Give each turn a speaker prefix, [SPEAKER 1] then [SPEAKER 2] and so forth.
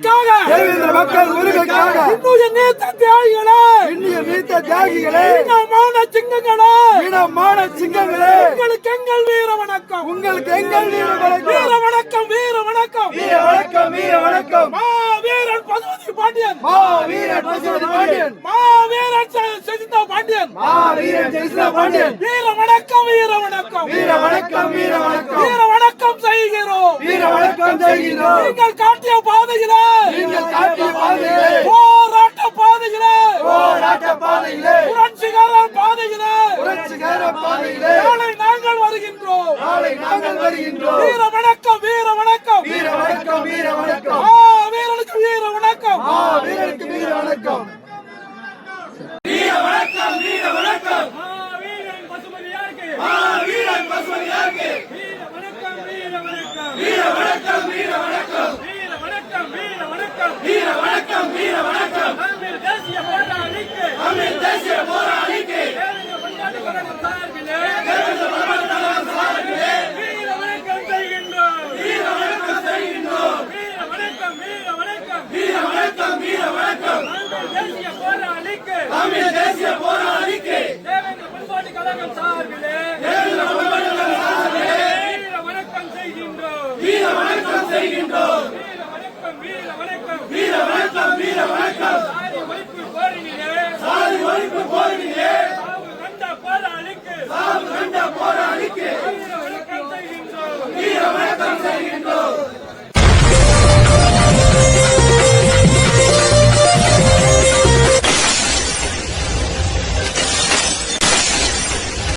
[SPEAKER 1] உரிமைக்காக
[SPEAKER 2] தேவேந்திர மக்கள் உரிமைக்காக
[SPEAKER 1] இன்னுயிர் நீத்த தியாகிகளே இனமான சிங்கங்களே உங்களுக்கு எங்கள் வீர வணக்கம் வீர வணக்கம் மா வீரன் பசுபதி பாண்டியன் மா வீரன் செந்தில் பாண்டியன் வீர வணக்கம் செய்கிறோம் நீங்கள் காட்டிய பாதையிலே போராட்ட பாதையிலே புரட்சிகர பாதையிலே நாளை நாங்கள் வருகின்றோம் வீர வணக்கம்